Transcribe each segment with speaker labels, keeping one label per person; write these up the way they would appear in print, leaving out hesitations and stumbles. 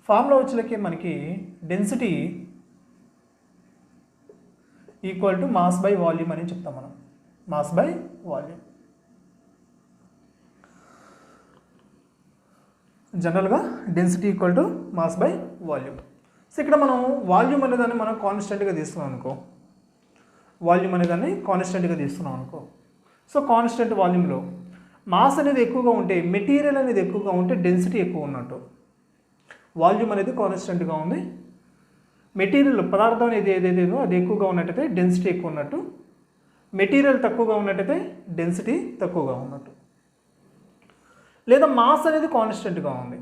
Speaker 1: Formula వచ్చేలకి మనకి density equal to mass by volume అని చెప్తాం మనం. మాస్ బై వాల్యూమ్ జనరల్గా density equal to mass by volume. So ఇక్కడ మనం వాల్యూమ్ అనేదాన్ని మనం కాన్స్టెంట్గా తీసుకున్నాం అనుకో, వాల్యూమ్ అనేదాన్ని కాన్స్టెంట్గా తీసుకున్నాం అనుకో. సో కాన్స్టెంట్ వాల్యూమ్లో మాస్ అనేది ఎక్కువగా ఉంటే, మెటీరియల్ అనేది ఎక్కువగా ఉంటే డెన్సిటీ ఎక్కువ ఉన్నట్టు. వాల్యూమ్ అనేది కాన్స్టెంట్గా ఉంది, మెటీరియల్ పదార్థం అనేది ఏదైతే అది ఎక్కువగా ఉన్నట్టయితే డెన్సిటీ ఎక్కువ ఉన్నట్టు, మెటీరియల్ తక్కువగా ఉన్నట్టయితే డెన్సిటీ తక్కువగా ఉన్నట్టు. లేదా మాస్ అనేది కాన్స్టెంట్గా ఉంది,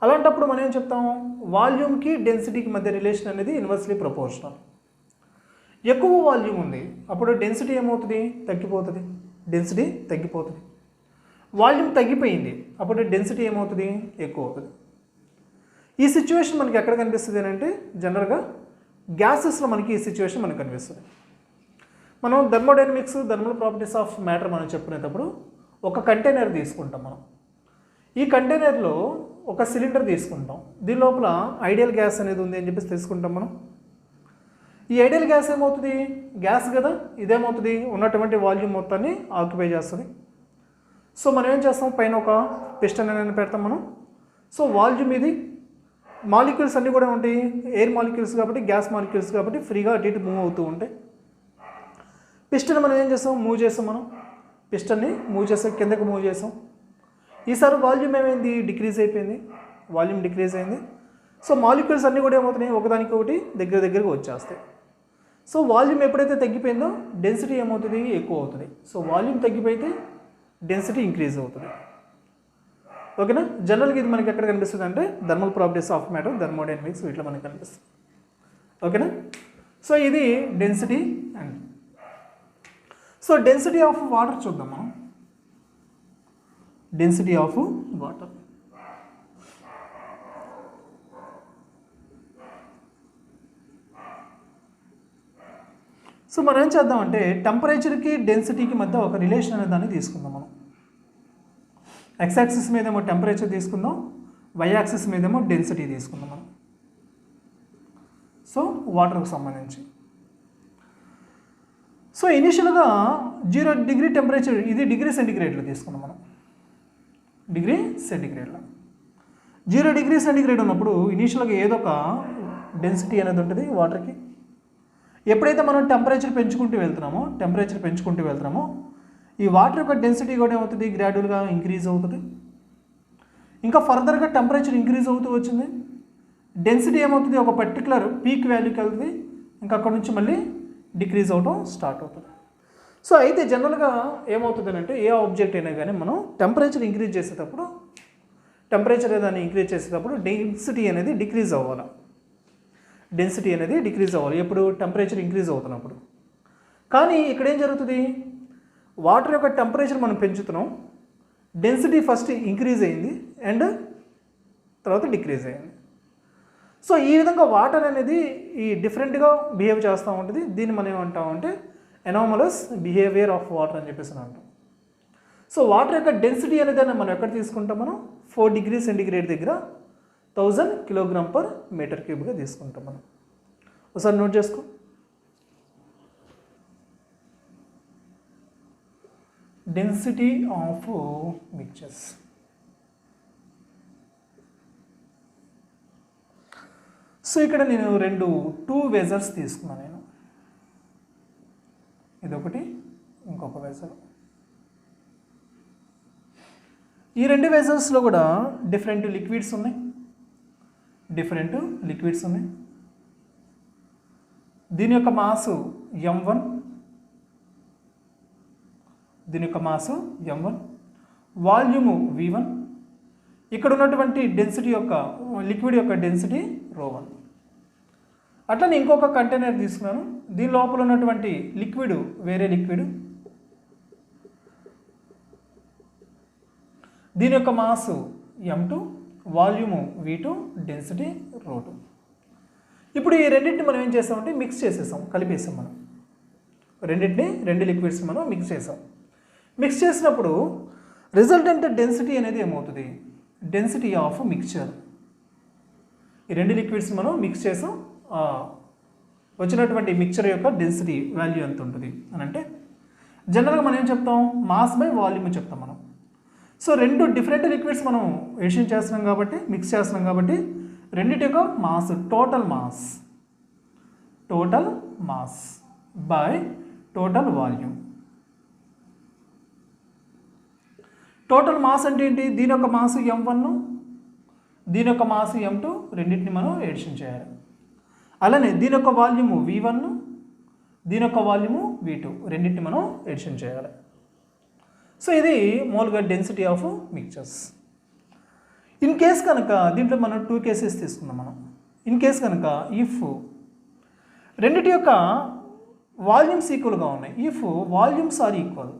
Speaker 1: అలాంటప్పుడు మనం ఏం చెప్తాము, వాల్యూమ్కి డెన్సిటీకి మధ్య రిలేషన్ అనేది ఇన్వర్స్లీ ప్రపోర్షనల్. ఎక్కువ వాల్యూమ్ ఉంది అప్పుడు డెన్సిటీ ఏమవుతుంది, తగ్గిపోతుంది, డెన్సిటీ తగ్గిపోతుంది. వాల్యూమ్ తగ్గిపోయింది అప్పుడు డెన్సిటీ ఏమవుతుంది, ఎక్కువ అవుతుంది. ఈ సిచ్యువేషన్ మనకి ఎక్కడ కనిపిస్తుంది అంటే జనరల్గా గ్యాసెస్లో మనకి ఈ సిచ్యువేషన్ మనకు కనిపిస్తుంది. మనం thermodynamics, thermal properties of matter మనం చెప్పుకునేటప్పుడు ఒక కంటైనర్ తీసుకుంటాం మనం. ఈ కంటైనర్లో ఒక సిలిండర్ తీసుకుంటాం, దీని లోపల ఐడియల్ గ్యాస్ అనేది ఉంది అని చెప్పేసి తీసుకుంటాం మనం. ఈ ఐడియల్ గ్యాస్ ఏమవుతుంది, గ్యాస్ కదా, ఇదేమవుతుంది ఉన్నటువంటి వాల్యూమ్ మొత్తాన్ని ఆక్యుపై చేస్తుంది. సో మనం ఏం చేస్తాం, పైన ఒక పిస్టన్ అనేది పెడతాం మనం. సో వాల్యూమ్ ఇది, మాలిక్యూల్స్ అన్నీ కూడా ఉంటాయి, ఎయిర్ మాలిక్యూల్స్ కాబట్టి, గ్యాస్ మాలిక్యూల్స్ కాబట్టి ఫ్రీగా అటు ఇటు మూవ్ అవుతూ ఉంటాయి. పిస్టన్ మనం ఏం చేస్తాం, మూవ్ చేస్తాం మనం, పిస్టన్ని మూవ్ చేస్తాం, కిందకి మూవ్ చేస్తాం. ఈసారి వాల్యూమ్ ఏమైంది, డిక్రీజ్ అయిపోయింది, వాల్యూమ్ డిక్రీజ్ అయింది. సో మాలిక్యూల్స్ అన్నీ కూడా ఏమవుతున్నాయి, ఒకదానికి ఒకటి దగ్గరగా వచ్చేస్తాయి. సో వాల్యూమ్ ఎప్పుడైతే తగ్గిపోయిందో డెన్సిటీ ఏమవుతుంది, ఎక్కువ అవుతుంది. సో వాల్యూమ్ తగ్గిపోతే డెన్సిటీ ఇంక్రీజ్ అవుతుంది. ఓకేనా. జనరల్గా ఇది మనకి ఎక్కడ కనిపిస్తుంది అంటే thermal properties of matter, thermodynamics వీటిలో మనకి కనిపిస్తుంది. ఓకేనా. సో ఇది density and so density of water చూద్దాం మనం. డెన్సిటీ ఆఫ్ వాటర్, సో మనం ఏం చేద్దామంటే టెంపరేచర్కి డెన్సిటీకి మధ్య ఒక రిలేషన్ అనే దాన్ని తీసుకుందాం మనం. ఎక్స్ యాక్సిస్ మీదేమో టెంపరేచర్ తీసుకుందాం, వై యాక్సిస్ మీదేమో డెన్సిటీ తీసుకుందాం మనం. సో వాటర్కి సంబంధించి సో ఇనిషియల్గా 0 డిగ్రీ టెంపరేచర్, ఇది డిగ్రీ సెంటిగ్రేడ్లో తీసుకున్నాం మనం. డిగ్రీ సెంటిగ్రేడ్లో 0 డిగ్రీ సెంటిగ్రేడ్ ఉన్నప్పుడు ఇనిషియల్గా ఏదో ఒక డెన్సిటీ అనేది ఉంటుంది వాటర్కి. ఎప్పుడైతే మనం టెంపరేచర్ పెంచుకుంటూ వెళ్తున్నామో ఈ వాటర్ యొక్క డెన్సిటీ కూడా ఏమవుతుంది, గ్రాడ్యువల్గా ఇంక్రీజ్ అవుతుంది. ఇంకా ఫర్దర్గా టెంపరేచర్ ఇంక్రీజ్ అవుతూ వచ్చింది, డెన్సిటీ ఏమవుతుంది, ఒక పర్టికులర్ పీక్ వాల్యూకి వెళ్తుంది, ఇంకా అక్కడ నుంచి మళ్ళీ డిక్రీజ్ అవడం స్టార్ట్ అవుతుంది. సో అయితే జనరల్గా ఏమవుతుంది అంటే ఏ ఆబ్జెక్ట్ అయినా కానీ మనం టెంపరేచర్ ఇంక్రీజ్ చేసేటప్పుడు, డెన్సిటీ అనేది డిక్రీజ్ అవ్వాలి. ఎప్పుడు టెంపరేచర్ ఇంక్రీజ్ అవుతున్నప్పుడు. కానీ ఇక్కడ ఏం జరుగుతుంది, వాటర్ యొక్క టెంపరేచర్ మనం పెంచుతున్నాం, డెన్సిటీ ఫస్ట్ ఇంక్రీజ్ అయింది అండ్ తర్వాత డిక్రీజ్ అయింది. సో ఈ విధంగా వాటర్ అనేది ఈ డిఫరెంట్గా బిహేవ్ చేస్తూ ఉంటుంది. దీన్ని మనం ఏమంటామంటే ఎనామలస్ బిహేవియర్ ఆఫ్ వాటర్ అని చెప్పేసి అంటాం. సో వాటర్ యొక్క డెన్సిటీ అనేది మనం ఎక్కడ తీసుకుంటాం, మనం 4 డిగ్రీ సెంటిగ్రేడ్ దగ్గర 1000 కిలోగ్రామ్ పర్ మీటర్ క్యూబ్గా తీసుకుంటాం మనం. ఒకసారి నోట్ చేసుకో. Density of mixtures. సో ఇక్కడ నేను 2 వెజల్స్ తీసుకున్నాను నేను. ఇదొకటి, ఇంకొక వెజల్. ఈ 2 వెజల్స్లో కూడా డిఫరెంట్ లిక్విడ్స్ ఉన్నాయి. దీని యొక్క మాసు m1, వాల్యూము v1, ఇక్కడ ఉన్నటువంటి డెన్సిటీ యొక్క లిక్విడ్ యొక్క డెన్సిటీ ρ1. అట్లనే ఇంకొక కంటైనర్ తీసుకున్నాను, దీని లోపల ఉన్నటువంటి లిక్విడ్ వేరే లిక్విడ్, దీని యొక్క mass m2, volume v2, density ρ2. ఇప్పుడు ఈ రెండింటిని మనం ఏం చేస్తామంటే మిక్స్ చేసేసాం, కలిపేసాం మనం. 2 లిక్విడ్స్ మనం మిక్స్ చేసాం. మిక్స్ చేసినప్పుడు రిజల్టెంట్ డెన్సిటీ అనేది ఏమవుతుంది, డెన్సిటీ ఆఫ్ మిక్చర్ ఈ రెండు లిక్విడ్స్ మనం మిక్స్ చేసాం, వచ్చినటువంటి మిక్చర్ యొక్క డెన్సిటీ వాల్యూ ఎంత ఉంటుంది అని అంటే జనరల్గా మనం ఏం చెప్తాం, మాస్ బై వాల్యూమ్ చెప్తాం మనం. సో రెండు డిఫరెంట్ లిక్విడ్స్ మనం ఎడిషన్ చేస్తున్నాం కాబట్టి, మిక్స్ చేస్తున్నాం కాబట్టి రెండింటి యొక్క mass, total mass by total volume. Total mass అంటే ఏంటి, దీని యొక్క మాస్ m1, దీని యొక్క మాస్ m2, రెండింటిని మనం ఎడిషన్ చేయాలి. అలానే దీని యొక్క వాల్యూము v1, దీని యొక్క వాల్యూము v2, రెండింటిని మనం ఎడిషన్ చేయాలి. సో ఇది మామూలుగా density of mixtures. In case కనుక దీంట్లో మనం 2 కేసెస్ తీసుకుందాం మనం. ఇన్ కేస్ కనుక ఇఫ్ రెండిటి యొక్క వాల్యూమ్స్ ఈక్వల్గా ఉన్నాయి, ఇఫ్ వాల్యూమ్స్ ఆర్ ఈక్వల్,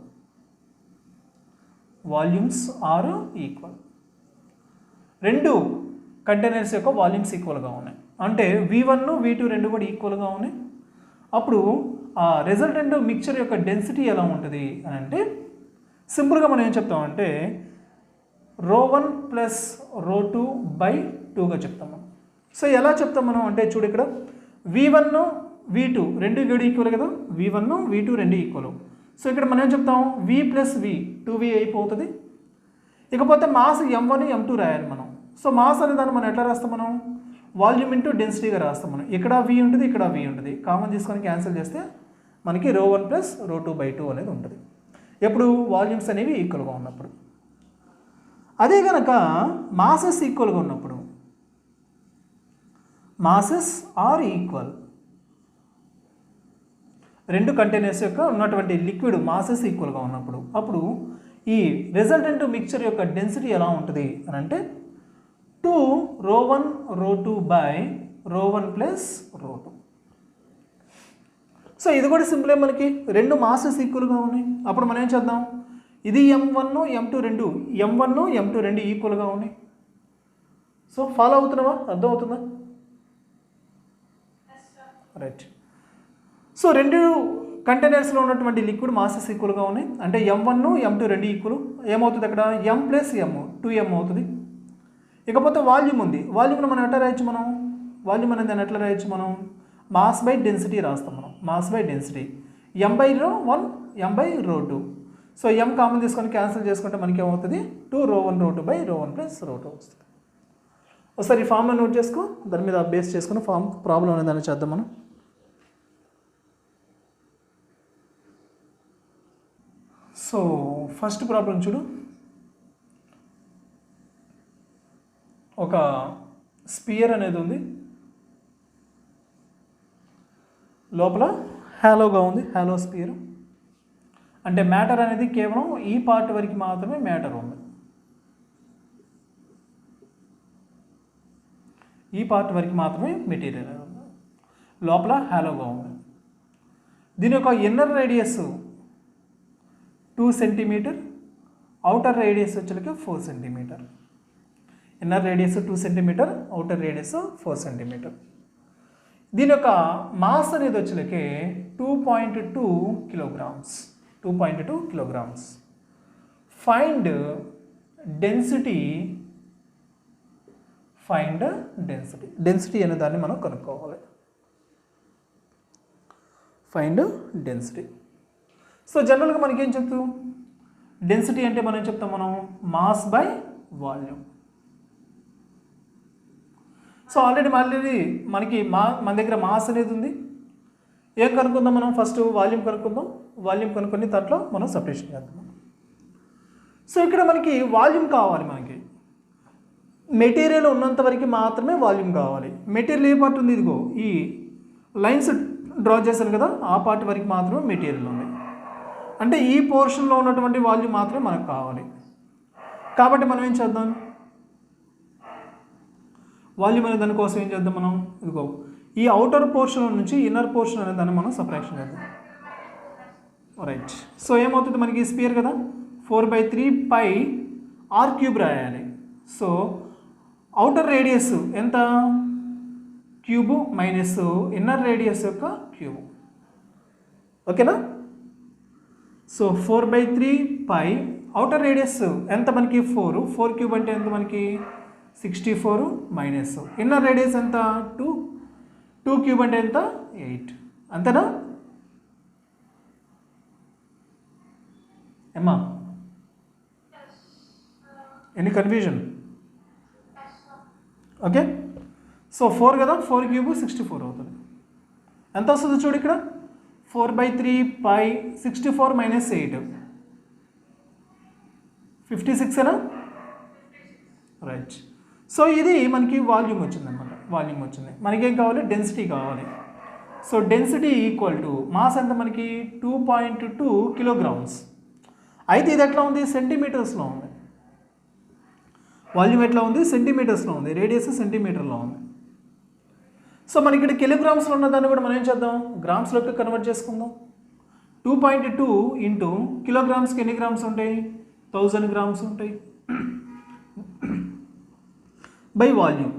Speaker 1: రెండు కంటైనర్స్ యొక్క వాల్యూమ్స్ ఈక్వల్గా ఉన్నాయి అంటే v1, v2 రెండు కూడా ఈక్వల్గా ఉన్నాయి. అప్పుడు ఆ రిజల్టెంట్ మిక్చర్ యొక్క డెన్సిటీ ఎలా ఉంటుంది అని అంటే సింపుల్గా మనం ఏం చెప్తామంటే ρ1 ప్లస్ ρ2 బై 2గా చెప్తాము. సో ఎలా చెప్తాం మనం అంటే చూడు, ఇక్కడ v1, v2 రెండు ఈక్వల్ కదా, v1, v2 రెండు ఈక్వల్. సో ఇక్కడ మనం ఏం చెప్తాం, v ప్లస్ v 2v అయిపోతుంది. ఇకపోతే మాస్ m1, m2 రాయాలి మనం. సో మాస్ అనే దాన్ని మనం ఎట్లా రాస్తాం, మనం వాల్యూమ్ ఇంటూ డెన్సిటీగా రాస్తాం మనం. ఇక్కడ v ఉంటుంది, ఇక్కడ v ఉంటుంది, కామన్ తీసుకొని క్యాన్సిల్ చేస్తే మనకి ρ1 ప్లస్ ρ2 బై 2 అనేది ఉంటుంది ఎప్పుడు వాల్యూమ్స్ అనేవి ఈక్వల్గా ఉన్నప్పుడు. అదే కనుక మాసెస్ ఈక్వల్గా ఉన్నప్పుడు, మాసెస్ ఆర్ ఈక్వల్, రెండు కంటైనర్స్ యొక్క ఉన్నటువంటి లిక్విడ్ మాసెస్ ఈక్వల్గా ఉన్నప్పుడు అప్పుడు ఈ రిజల్టెంట్ మిక్చర్ యొక్క డెన్సిటీ ఎలా ఉంటుంది అని అంటే 2 ρ1 ρ2 బై ρ1 ప్లస్ ρ2. సో ఇది కూడా సింపులే, మనకి రెండు మాసెస్ ఈక్వల్గా ఉన్నాయి. అప్పుడు మనం ఏం చేద్దాం, ఇది m1, m2 రెండు, m1, m2 రెండు ఈక్వల్గా ఉన్నాయి. సో ఫాలో అవుతున్నావా, అర్థం అవుతుందా? రైట్. సో రెండు కంటైనర్స్లో ఉన్నటువంటి లిక్విడ్ మాసెస్ ఈక్వల్గా ఉన్నాయి అంటే m1, m2 రెండు ఈక్వల్. ఏమవుతుంది అక్కడ m ప్లస్ m 2m అవుతుంది. ఇకపోతే వాల్యూమ్ ఉంది, వాల్యూమ్ను మనం ఎట్లా రాయొచ్చు, మనం వాల్యూమ్ అనేది దాన్ని ఎట్లా రాయొచ్చు, మనం మాస్ బై డెన్సిటీ రాస్తాం మనం. Mass by density m by ρ1, m by ρ2. So m common తీసుకొని క్యాన్సిల్ చేసుకుంటే మనకి ఏమవుతుంది 2 ρ1 ρ2 బై ρ1 ప్లస్ ρ2 వస్తుంది. ఒకసారి ఈ ఫామ్లో నోట్ చేసుకో, దాని మీద బేస్ చేసుకుని ప్రాబ్లం అనేది దాన్ని చేద్దాం మనం. సో ఫస్ట్ ప్రాబ్లం చూడు, ఒక స్పియర్ అనేది ఉంది, లోపల హ్యాలోగా ఉంది, హ్యాలో స్పియర్ అంటే మ్యాటర్ అనేది కేవలం ఈ పార్ట్ వరకు మాత్రమే మ్యాటర్ ఉంది, ఈ పార్ట్ వరకు మాత్రమే మెటీరియల్ ఉంది, లోపల హ్యాలోగా ఉంది. దీని యొక్క inner radius 2 centimetre, outer radius వచ్చేకి 4 centimetre. Inner radius 2 centimetre, outer radius 4 centimetre. దీని యొక్క మాస్ అనేది వచ్చేకి 2.2 kilograms. 2.2 kilograms. Find density. Density అనే దాన్ని మనం కనుక్కోవాలి. Find density. సో జనరల్గా మనకి ఏం చెప్తాం, డెన్సిటీ అంటే మనం చెప్తాం, మనం mass by volume. So already మనకి మన దగ్గర మాస్ అనేది ఉంది. ఏం కనుక్కుందాం మనం, ఫస్ట్ వాల్యూమ్ కనుక్కుందాం. వాల్యూమ్ కనుక్కొని దాంట్లో మనం సపరేషన్ చేద్దాం. సో ఇక్కడ మనకి వాల్యూమ్ కావాలి, మనకి మెటీరియల్ ఉన్నంత వరకు మాత్రమే వాల్యూమ్ కావాలి. మెటీరియల్ ఏ పార్ట్ ఉంది, ఇదిగో ఈ లైన్స్ డ్రా చేశాను కదా, ఆ పార్ట్ వరకు మాత్రమే మెటీరియల్ ఉంది. అంటే ఈ పోర్షన్లో ఉన్నటువంటి వాల్యూమ్ మాత్రమే మనకు కావాలి. కాబట్టి మనం ఏం చేద్దాం, వాల్యూమ్ అనే దానికోసం ఏం చేద్దాం మనం, ఇదిగో ఈ అవుటర్ పోర్షన్ నుంచి ఇన్నర్ పోర్షన్ అనే దాన్ని మనం సపరేషన్ చేద్దాం. రైట్. సో ఏమవుతుంది, మనకి స్పియర్ కదా, 4/3 పై r క్యూబ్ రాయాలి. సో అవుటర్ రేడియస్ ఎంత, క్యూబు మైనస్ ఇన్నర్ రేడియస్ యొక్క క్యూబ్. ఓకేనా. సో 4/3 పై అవుటర్ రేడియస్ ఎంత మనకి 4 క్యూబ్ అంటే ఎంత మనకి 64 మైనస్ ఇన్నర్ రేడియస్ ఎంత 2, 2 క్యూబ్ అంటే ఎంత 8, అంతేనా ఏమ్మా? Any confusion? ఓకే, సో 4 కదా, 4 క్యూబ్ 64 అవుతుంది. ఎంత వస్తుంది చూడు ఇక్కడ, 4/3 పై 64 మైనస్ 8 56 ఏనా? రైట్. సో ఇది మనకి వాల్యూమ్ వచ్చింది అనమాట, వాల్యూమ్ వచ్చింది. మనకేం కావాలి, డెన్సిటీ కావాలి. So density equal to mass ఎంత మనకి 2.2 కిలోగ్రామ్స్. అయితే ఇది ఎట్లా ఉంది, సెంటీమీటర్స్లో ఉంది. వాల్యూమ్ ఎట్లా ఉంది, సెంటీమీటర్స్లో ఉంది, రేడియస్ సెంటీమీటర్లో ఉంది. సో మనకి ఇక్కడ కిలోగ్రామ్స్లో ఉన్నదాన్ని కూడా మనం ఏం చేద్దాం, గ్రామ్స్లోకి కన్వర్ట్ చేసుకుందాం. 2.2 ఇంటూ కిలోగ్రామ్స్కి ఎన్ని గ్రామ్స్ ఉంటాయి, 1000 గ్రామ్స్ ఉంటాయి, బై వాల్యూమ్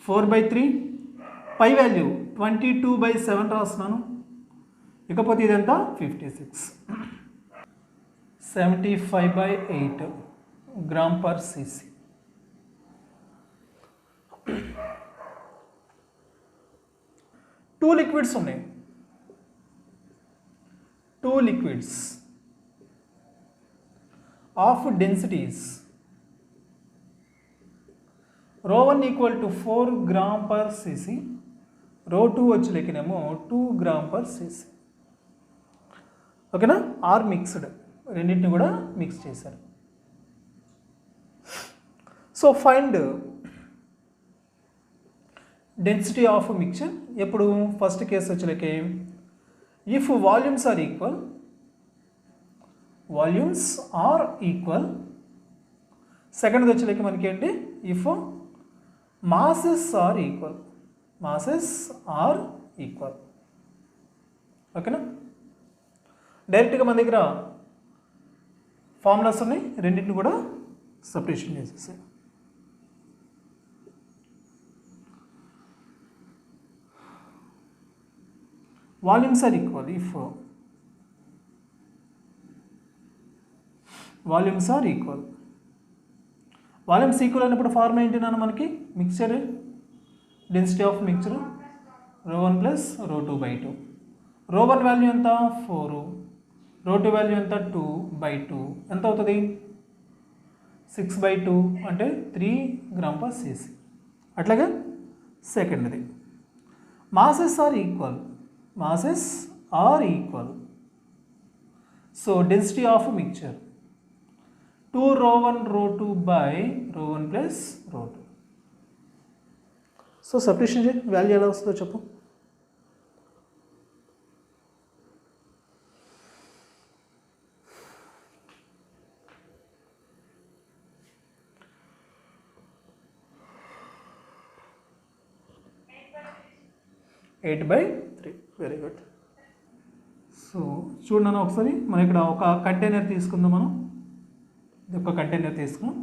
Speaker 1: 4/3, పై వాల్యూ 22/7 రాస్తున్నాను. ఇకపోతే ఇదంతా 56, 75/8 gram per CC. Two liquids ఉన్నాయి, 2 liquids of densities ρ1 equal to 4 gram per cc, ρ2 వచ్చి లెక్కనేమో 2 gram per cc. ఓకేనా, ఆర్ మిక్స్డ్, రెండింటిని కూడా మిక్స్ చేశారు. So find density of mixture. ఎప్పుడు ఫస్ట్ కేసు వచ్చేలకే if volumes are equal, volumes are equal. Second వచ్చేలకి మనకి ఏంటి, if masses are equal, masses are equal. ఓకేనా, డైరెక్ట్గా మన దగ్గర ఫార్ములాస్ ఉన్నాయి, రెండింటిని కూడా సపరేషన్ చేసేసాయి. Volumes are equal, if volumes are equal, volumes equal అయినప్పుడు ఫార్ములా ఏంటి నాన్న మనకి, mixture density of mixture ρ1 plus ρ2/2. ρ1 value ఎంత 4, ρ2 వాల్యూ ఎంత 2/2, ఎంత అవుతుంది 6/2 అంటే 3 గ్రామ్ పర్ సిసి. అట్లాగే సెకండ్ది masses are equal, masses are equal. So density of a mixture 2 ρ1 ρ2 by ρ1 plus ρ2. So substitution చేయి, వాల్యూ ఎలా వస్తుందో చెప్పు. Eight by 3. Very good. So చూడండి ఒకసారి, మనం ఇక్కడ ఒక కంటైనర్ తీసుకుందాం. మనం ఇది ఒక కంటైనర్ తీసుకున్నాం,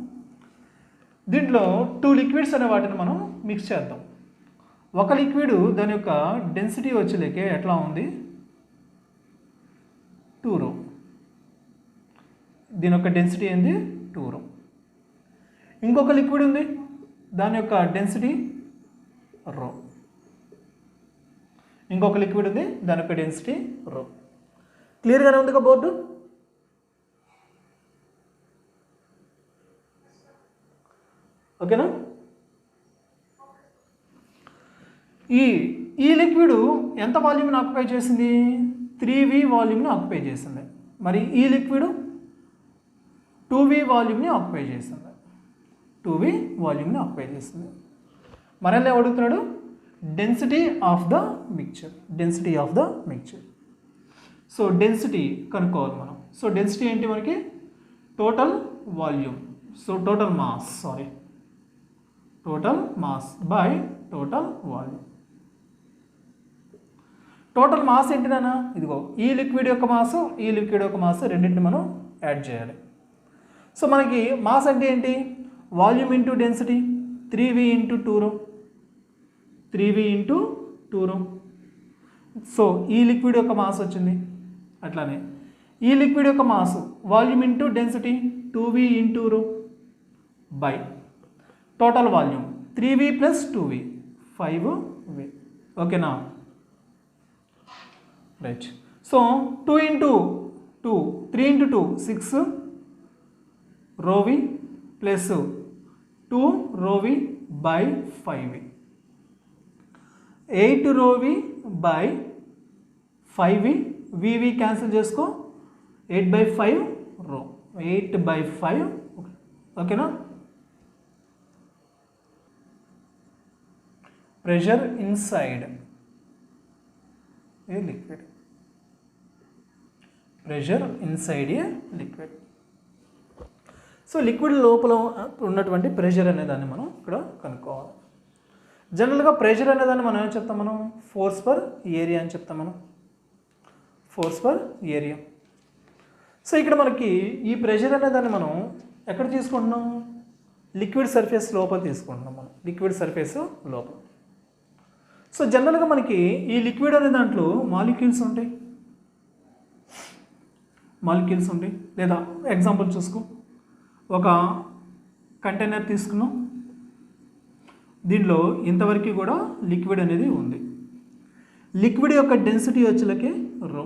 Speaker 1: దీంట్లో 2 లిక్విడ్స్ అనే వాటిని మనం మిక్స్ చేద్దాం. ఒక లిక్విడ్ దాని యొక్క డెన్సిటీ వచ్చేలేకే ఎట్లా ఉంది 2 ρ, దీని యొక్క డెన్సిటీ ఏంది 2 ρ. ఇంకొక లిక్విడ్ ఉంది, దాని యొక్క డెన్సిటీ ρ. ఇంకొక లిక్విడ్ ఉంది, దాని యొక్క డెన్సిటీ ρ. క్లియర్గానే ఉంది కదా బోర్డు? ఓకేనా? ఈ లిక్విడ్ ఎంత వాల్యూమ్ని ఆక్యుపై చేసింది, 3V వాల్యూమ్ని ఆక్యుపై చేసింది. మరి ఈ లిక్విడ్ 2V వాల్యూమ్ని ఆక్యుపై చేసింది, 2V వాల్యూమ్ని ఆక్యుపై చేసింది. మనల్ని అడుగుతున్నాడు density of the mixture, density of the mixture. So density కనుక్కోవాలి మనం. సో డెన్సిటీ ఏంటి మనకి, total volume, so total mass, sorry total mass by total volume. Total mass ఏంటి నాన్న, ఇదిగో ఈ లిక్విడ్ యొక్క మాస్, ఈ లిక్విడ్ యొక్క మాస్ రెండింటిని మనం యాడ్ చేయాలి. సో మనకి మాస్ అంటే ఏంటి, volume into density, 3V into 2 ρ, 3V into 2 ρ. So ఈ లిక్విడ్ యొక్క మాస్ వచ్చింది. అట్లానే ఈ లిక్విడ్ యొక్క mass volume into density 2V into ρ by total volume 3V plus 2V 5V. ఓకేనా, right. So 2 into 2 3 into 2 6 ρV plus 2 ρV by 5V 8 ρV by 5V. VV cancel చేసుకో, 8/5 rho 8/5. ఓకేనా. Pressure inside a liquid, pressure inside a liquid. So liquid లోపల ఉన్నటువంటి pressure అనేదాన్ని మనం ఇక్కడ కనుక్కోవాలి. జనరల్గా ప్రెషర్ అనేదాన్ని మనం ఏం చెప్తాం, మనం ఫోర్స్ పర్ ఏరియా అని చెప్తాం, మనం ఫోర్స్ పర్ ఏరియా. సో ఇక్కడ మనకి ఈ ప్రెషర్ అనేదాన్ని మనం ఎక్కడ తీసుకుంటున్నాం, లిక్విడ్ సర్ఫేస్ లోపల తీసుకుంటున్నాం, మనం లిక్విడ్ సర్ఫేస్ లోపల. సో జనరల్గా మనకి ఈ లిక్విడ్ అనే దాంట్లో మాలిక్యూల్స్ ఉంటాయి, మాలిక్యూల్స్ ఉంటాయి. లేదా ఎగ్జాంపుల్ చూసుకో, ఒక కంటైనర్ తీసుకున్నాం, దీనిలో ఇంతవరకు కూడా లిక్విడ్ అనేది ఉంది. లిక్విడ్ యొక్క డెన్సిటీ వచ్చేలకి రో.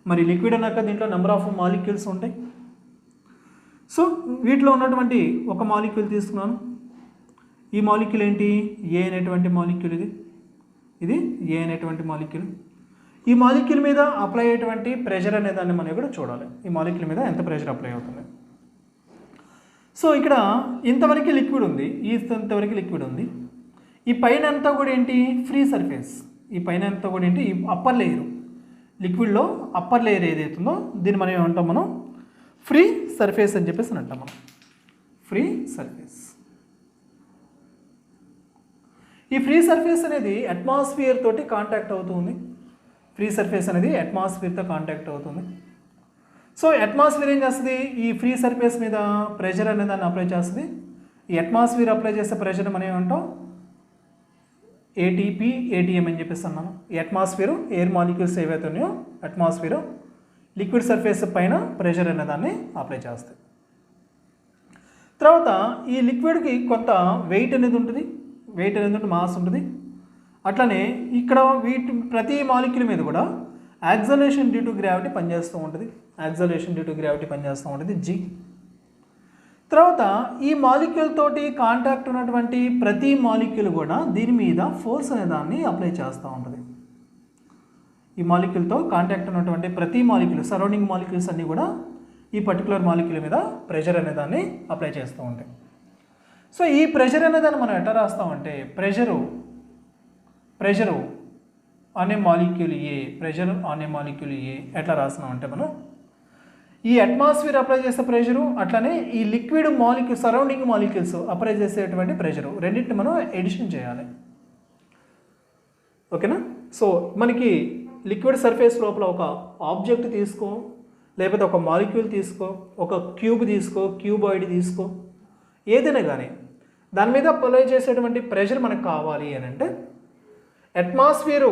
Speaker 1: మరి లిక్విడ్ అన్నాక దీంట్లో నెంబర్ ఆఫ్ మాలిక్యూల్స్ ఉంటాయి. సో వీటిలో ఉన్నటువంటి ఒక మాలిక్యూల్ తీసుకున్నాను. ఈ మాలిక్యూల్ ఏంటి, ఏ అనేటువంటి మాలిక్యూల్. ఇది ఏ అనేటువంటి మాలిక్యూల్. ఈ మాలిక్యూల్ మీద అప్లై అయ్యేటువంటి ప్రెషర్ అనే దాన్ని మనం ఇక్కడ చూడాలి. ఈ మాలిక్యూల్ మీద ఎంత ప్రెషర్ అప్లై అవుతుంది. సో ఇక్కడ ఇంతవరకు లిక్విడ్ ఉంది, ఇంతవరకు లిక్విడ్ ఉంది. ఈ పైన అంతా కూడా ఏంటి, ఫ్రీ సర్ఫేస్. ఈ పైన అంతా కూడా ఏంటి, ఈ అప్పర్ లేయర్, లిక్విడ్లో అప్పర్ లేయర్ ఏదైతుందో దీన్ని మనం ఏమంటాం, మనం ఫ్రీ సర్ఫేస్ అని చెప్పేసి అంటాం, మనం ఫ్రీ సర్ఫేస్. ఈ ఫ్రీ సర్ఫేస్ అనేది అట్మాస్ఫియర్ తోటి కాంటాక్ట్ అవుతుంది. ఫ్రీ సర్ఫేస్ అనేది అట్మాస్ఫియర్తో కాంటాక్ట్ అవుతుంది. సో అట్మాస్ఫియర్ ఏం చేస్తుంది, ఈ ఫ్రీ సర్ఫేస్ మీద ప్రెషర్ అనే దాన్ని అప్లై చేస్తుంది. ఈ అట్మాస్ఫియర్ అప్లై చేసే ప్రెషర్ మనం ఏమంటాం, ఏటీపీ ఏటీఎం అని చెప్పేసి అన్నాను. ఈ అట్మాస్ఫియర్ ఎయిర్ మాలిక్యూల్స్ ఏవైతే ఉన్నాయో అట్మాస్ఫియర్ లిక్విడ్ సర్ఫేస్ పైన ప్రెషర్ అనే దాన్ని అప్లై చేస్తాయి. తర్వాత ఈ లిక్విడ్కి కొంత వెయిట్ అనేది ఉంటుంది, వెయిట్ అనేది ఉంటుంది, మాస్ ఉంటుంది. అట్లనే ఇక్కడ ప్రతి మాలిక్యూల్ మీద కూడా యాక్సలరేషన్ డ్యూ టు గ్రావిటీ పనిచేస్తూ ఉంటుంది. యాక్సలరేషన్ డ్యూ టు గ్రావిటీ పనిచేస్తూ ఉంటుంది, జీ. తర్వాత ఈ మాలిక్యూల్ తోటి కాంటాక్ట్ ఉన్నటువంటి ప్రతి మాలిక్యూల్ కూడా దీని మీద ఫోర్స్ అనే దాన్ని అప్లై చేస్తూ ఉంటుంది. ఈ మాలిక్యూల్తో కాంటాక్ట్ ఉన్నటువంటి ప్రతి మాలిక్యూల్, సరౌండింగ్ మాలిక్యూల్స్ అన్నీ కూడా ఈ పర్టికులర్ మాలిక్యూల్ మీద ప్రెషర్ అనే దాన్ని అప్లై చేస్తూ ఉంటాయి. సో ఈ ప్రెషర్ అనేదాన్ని మనం ఎట్లా రాస్తామంటే, pressure on a molecule A, pressure on a molecule A ఎట్లా రాస్తున్నామంటే, మనం ఈ అట్మాస్ఫియర్ అప్లై చేసే ప్రెషరు, అట్లనే ఈ liquid molecule surrounding molecules apply చేసేటువంటి ప్రెషరు, రెండింటిని మనం ఎడిషన్ చేయాలి. ఓకేనా. సో మనకి లిక్విడ్ సర్ఫేస్ లోపల ఒక ఆబ్జెక్ట్ తీసుకో, లేకపోతే ఒక మాలిక్యూల్ తీసుకో, ఒక క్యూబ్ తీసుకో, క్యూబాయిడ్ తీసుకో, ఏదైనా కానీ దాని మీద అప్లై చేసేటువంటి ప్రెషర్ మనకు కావాలి అని అంటే అట్మాస్ఫియరు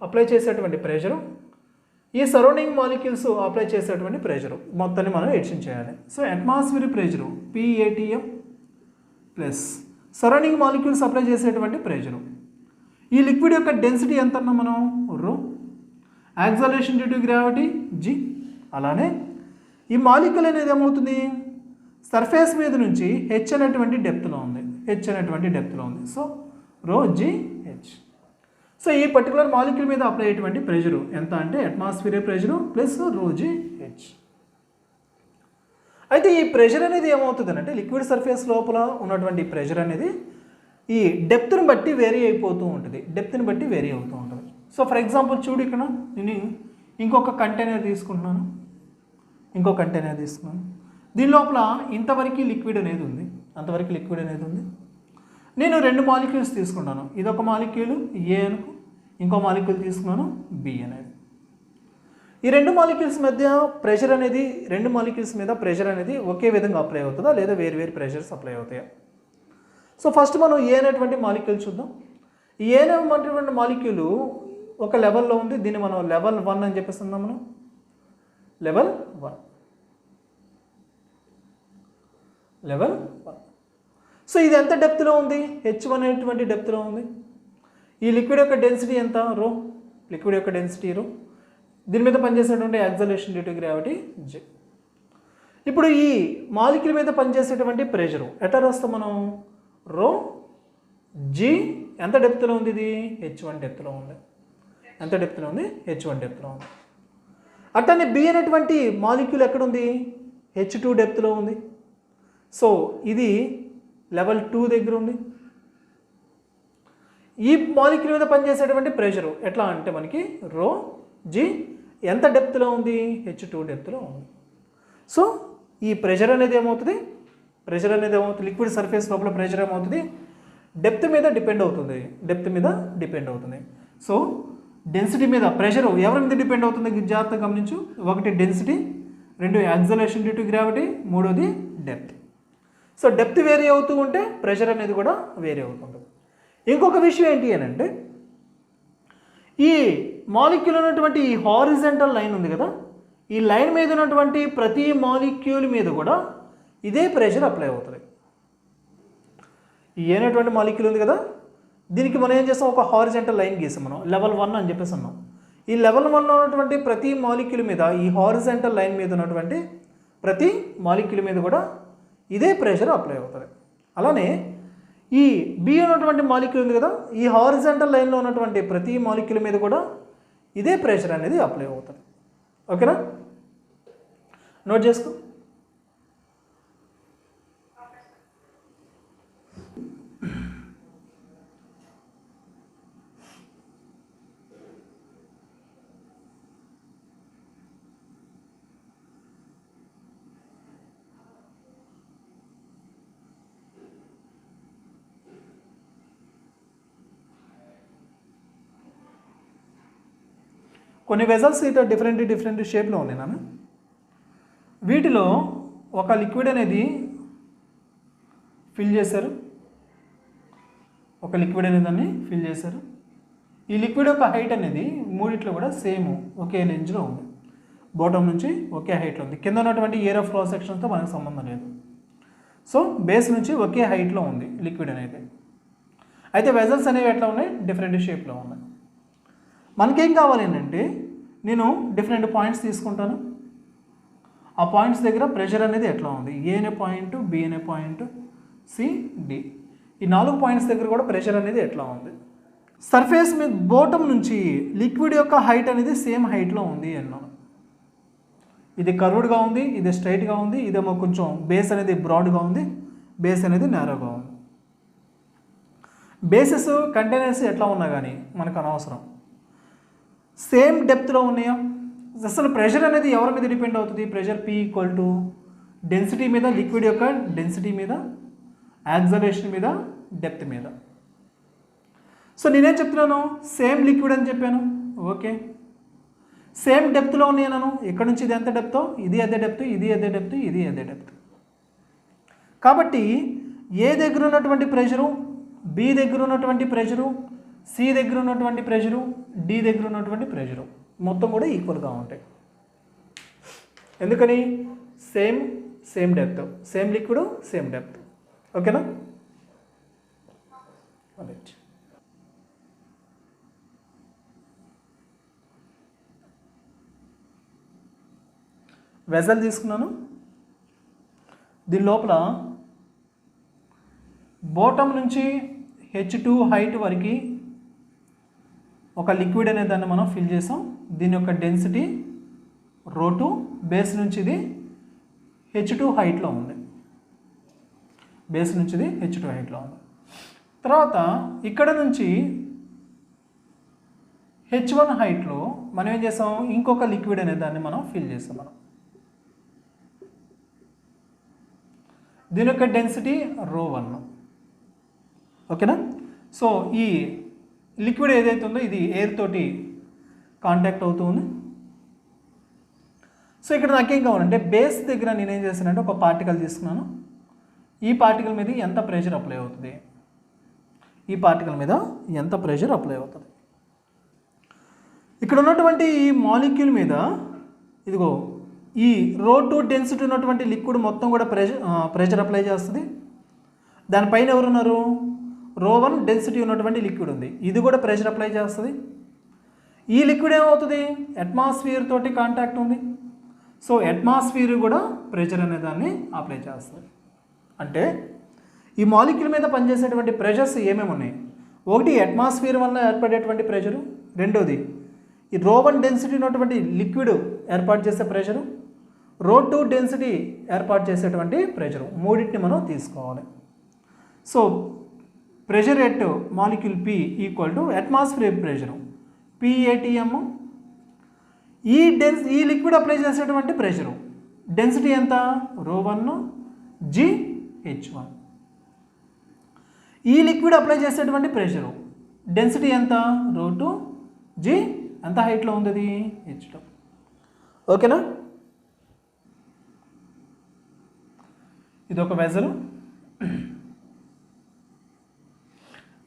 Speaker 1: అప్లై చేసేటువంటి ప్రెషరు, ఈ సరౌండింగ్ మాలిక్యూల్స్ అప్లై చేసేటువంటి ప్రెషరు మొత్తాన్ని మనం ఎడిషన్ చేయాలి. So atmosphere pressure PATM plus surrounding molecules apply చేసేటువంటి ప్రెషరు. ఈ లిక్విడ్ యొక్క డెన్సిటీ ఎంత అన్నా మనం రో, acceleration due to gravity G. అలానే ఈ మాలిక్యూల్ అనేది ఏమవుతుంది, సర్ఫేస్ మీద నుంచి H అనేటువంటి డెప్త్లో ఉంది. సో రో GH. సో ఈ పర్టికులర్ మాలిక్యూల్ మీద అప్లై అయ్యేటువంటి ప్రెషరు ఎంత అంటే అట్మాస్ఫియర్ ప్రెషరు ప్లస్ రో GH. అయితే ఈ ప్రెషర్ అనేది ఏమవుతుంది అంటే, లిక్విడ్ సర్ఫేస్ లోపల ఉన్నటువంటి ప్రెషర్ అనేది ఈ డెప్త్ని బట్టి వేరీ అయిపోతూ ఉంటుంది, సో ఫర్ ఎగ్జాంపుల్ చూడు, ఇక్కడ నేను ఇంకొక కంటైనర్ తీసుకుంటున్నాను. దీని లోపల ఇంతవరకు లిక్విడ్ అనేది ఉంది, నేను 2 మాలిక్యూల్స్ తీసుకున్నాను. ఇదొక మాలిక్యూల్ ఏ అనుకో, ఇంకో మాలిక్యూల్ తీసుకున్నాను బి అనేది. ఈ 2 మాలిక్యూల్స్ మధ్య ప్రెషర్ అనేది, 2 మాలిక్యూల్స్ మీద ప్రెషర్ అనేది ఒకే విధంగా అప్లై అవుతుందా లేదా వేరు ప్రెషర్స్ అప్లై అవుతాయా? సో ఫస్ట్ మనం ఏ అనేటువంటి మాలిక్యూల్ చూద్దాం. ఈ ఏ అనేటువంటి మాలిక్యూల్ ఒక లెవెల్లో ఉంది, దీన్ని మనం లెవెల్ 1 అని చెప్పేస్తున్నాం. మనం లెవెల్ 1. సో ఇది ఎంత డెప్త్లో ఉంది, H1 అనేటువంటి డెప్త్లో ఉంది. ఈ లిక్విడ్ యొక్క డెన్సిటీ ఎంత, రో, లిక్విడ్ యొక్క డెన్సిటీ రో. దీని మీద పనిచేసేటువంటి acceleration due to gravity J. ఇప్పుడు ఈ మాలిక్యూల్ మీద పనిచేసేటువంటి ప్రెషరు ఎట్లా రాస్తాం మనం, రో G ఎంత డెప్త్లో ఉంది, ఇది H1 డెప్త్లో ఉంది. ఎంత డెప్త్లో ఉంది, H1 డెప్త్లో ఉంది. అట్లనే B అనేటువంటి మాలిక్యూల్ ఎక్కడుంది, H2 డెప్త్లో ఉంది. సో ఇది లెవెల్ 2 దగ్గర ఉంది. ఈ మాలిక్యూల్ మీద పనిచేసేటువంటి ప్రెషరు ఎట్లా అంటే మనకి రో G ఎంత డెప్త్లో ఉంది, H2 డెప్త్లో ఉంది. సో ఈ ప్రెషర్ అనేది ఏమవుతుంది, లిక్విడ్ సర్ఫేస్ లోపల ప్రెషర్ ఏమవుతుంది, డెప్త్ మీద డిపెండ్ అవుతుంది. సో డెన్సిటీ మీద ప్రెషర్ ఎవరి మీద డిపెండ్ అవుతుంది, జాగ్రత్తగా గమనించు. ఒకటి డెన్సిటీ, రెండు యాక్సలరేషన్ డ్యూ టు గ్రావిటీ, మూడోది డెప్త్. సో డెప్త్ వేరీ అవుతూ ఉంటే ప్రెషర్ అనేది కూడా వేరీ అవుతుంటుంది. ఇంకొక విషయం ఏంటి అని అంటే, ఈ మాలిక్యూల్ ఉన్నటువంటి ఈ హారిజంటల్ లైన్ ఉంది కదా, ఈ లైన్ మీద ఉన్నటువంటి ప్రతి మాలిక్యూల్ మీద కూడా ఇదే ప్రెషర్ అప్లై అవుతుంది. ఈ అనేటువంటి మాలిక్యూల్ ఉంది కదా, దీనికి మనం ఏం చేస్తాం, ఒక హారిజంటల్ లైన్ గీసాం మనం, లెవెల్ 1 అని చెప్పేసి అన్నాం. ఈ లెవెల్ 1లో ఉన్నటువంటి ప్రతి మాలిక్యూల్ మీద, ఈ హారిజంటల్ లైన్ మీద ఉన్నటువంటి ప్రతి మాలిక్యూల్ మీద కూడా ఇదే ప్రెషర్ అప్లై అవుతుంది. అలానే ఈ బి ఉన్నటువంటి మాలిక్యూల్ ఉంది కదా, ఈ హారిజంటల్ లైన్లో ఉన్నటువంటి ప్రతి మాలిక్యూల్ మీద కూడా ఇదే ప్రెషర్ అనేది అప్లై అవుతుంది. ఓకేనా, నోట్ చేసుకో. కొన్ని వెజల్స్ ఇట్లా డిఫరెంట్ షేప్లో ఉన్నాయి నాన్న. వీటిలో ఒక లిక్విడ్ అనేది ఫిల్ చేశారు, దాన్ని ఫిల్ చేశారు. ఈ లిక్విడ్ యొక్క హైట్ అనేది మూడిట్లో కూడా సేమ్ ఒకే రేంజ్లో ఉంది. బాటమ్ నుంచి ఒకే హైట్లో ఉంది. కింద ఉన్నటువంటి ఏర్ ఆఫ్ క్రాస్ సెక్షన్తో మనకు సంబంధం లేదు. సో బేస్ నుంచి ఒకే హైట్లో ఉంది లిక్విడ్ అనేది. అయితే వెజల్స్ అనేవి ఎట్లా ఉన్నాయి, డిఫరెంట్ షేప్లో ఉన్నాయి. మనకేం కావాలి అంటే, నేను డిఫరెంట్ పాయింట్స్ తీసుకుంటాను. ఆ పాయింట్స్ దగ్గర ప్రెషర్ అనేది ఎట్లా ఉంది, ఏ అనే పాయింట్, బి అనే పాయింట్, సి, డి, ఈ 4 పాయింట్స్ దగ్గర కూడా ప్రెషర్ అనేది ఎట్లా ఉంది. సర్ఫేస్ మీద బాటమ్ నుంచి లిక్విడ్ యొక్క హైట్ అనేది సేమ్ హైట్లో ఉంది అన్నాను. ఇది కర్వ్డ్గా ఉంది, ఇది స్ట్రైట్గా ఉంది, ఇదేమో కొంచెం బేస్ అనేది బ్రాడ్గా ఉంది, బేస్ అనేది నేరోగా ఉంది. బేసెస్ కంటైనర్స్ ఎట్లా ఉన్నా కానీ మనకు అనవసరం. సేమ్ డెప్త్లో ఉన్నాయా, అసలు ప్రెషర్ అనేది ఎవరి మీద డిపెండ్ అవుతుంది, pressure P equal to density మీద, లిక్విడ్ యొక్క డెన్సిటీ మీద, యాక్సలరేషన్ మీద, డెప్త్ మీద. సో నేనేం చెప్తున్నాను, సేమ్ లిక్విడ్ అని చెప్పాను. ఓకే, సేమ్ డెప్త్లో ఉన్నాయన్నాను. ఇక్కడ నుంచి ఇది ఎంత డెప్తో, ఇది అదే డెప్త్, ఇది అదే డెప్త్, ఇది అదే డెప్త్. కాబట్టి ఏ దగ్గర ఉన్నటువంటి ప్రెషరు, బి దగ్గర ఉన్నటువంటి ప్రెషరు, సి దగ్గర ఉన్నటువంటి ప్రెషరు, డి దగ్గర ఉన్నటువంటి ప్రెషరు మొత్తం కూడా ఈక్వల్గా ఉంటాయి. ఎందుకని, same depth, same liquid, same depth. ఓకేనా, రైట్. వెజల్ తీసుకున్నాను. దీని లోపల బాటమ్ నుంచి H2 హైట్ వరకు ఒక లిక్విడ్ అనే దాన్ని మనం ఫిల్ చేసాం. దీని యొక్క డెన్సిటీ ρ2, బేస్ నుంచి ఇది H2 హైట్లో ఉంది. తర్వాత ఇక్కడ నుంచి H1 హైట్లో మనం ఏం చేసాం, ఇంకొక లిక్విడ్ అనే దాన్ని మనం ఫిల్ చేసాం. దీని యొక్క డెన్సిటీ ρ1. ఓకేనా. సో ఈ లిక్విడ్ ఏదైతే ఉందో ఇది ఎయిర్ తోటి కాంటాక్ట్ అవుతుంది. సో ఇక్కడ నాకేం కావాలంటే, బేస్ దగ్గర నేనేం చేశానంటే ఒక పార్టికల్ తీసుకున్నాను. ఈ పార్టికల్ మీద ఎంత ప్రెషర్ అప్లై అవుతుంది, ఇక్కడ ఉన్నటువంటి ఈ మాలిక్యూల్ మీద ఇదిగో ఈ ρ2 డెన్సిటీ ఉన్నటువంటి లిక్విడ్ మొత్తం కూడా ప్రెషర్ అప్లై చేస్తుంది. దానిపైన ఎవరున్నారు, ρ1 డెన్సిటీ ఉన్నటువంటి లిక్విడ్ ఉంది, ఇది కూడా ప్రెషర్ అప్లై చేస్తుంది. ఈ లిక్విడ్ ఏమవుతుంది, అట్మాస్ఫియర్ తోటి కాంటాక్ట్ ఉంది. సో అట్మాస్ఫియర్ కూడా ప్రెషర్ అనే దాన్ని అప్లై చేస్తుంది. అంటే ఈ మాలిక్యూల్ మీద పనిచేసేటువంటి ప్రెషర్స్ ఏమేమి ఉన్నాయి, ఒకటి అట్మాస్ఫియర్ వల్ల ఏర్పడేటువంటి ప్రెషరు, రెండోది ఈ ρ1 డెన్సిటీ ఉన్నటువంటి లిక్విడ్ ఏర్పాటు చేసే ప్రెషరు, ρ2 డెన్సిటీ ఏర్పాటు చేసేటువంటి ప్రెషరు, మూడింటిని మనం తీసుకోవాలి. So pressure at molecule P equal to atmosphere pressure PATM. ఈ లిక్విడ్ అప్లై చేసేటువంటి ప్రెషరు డెన్సిటీ ఎంత, ρ1 GH1. ఈ లిక్విడ్ అప్లై చేసేటువంటి ప్రెషరు డెన్సిటీ ఎంత, ρ2 G ఎంత హైట్లో ఉంది అది, H2. ఓకేనా. ఇది ఒక వెజల్,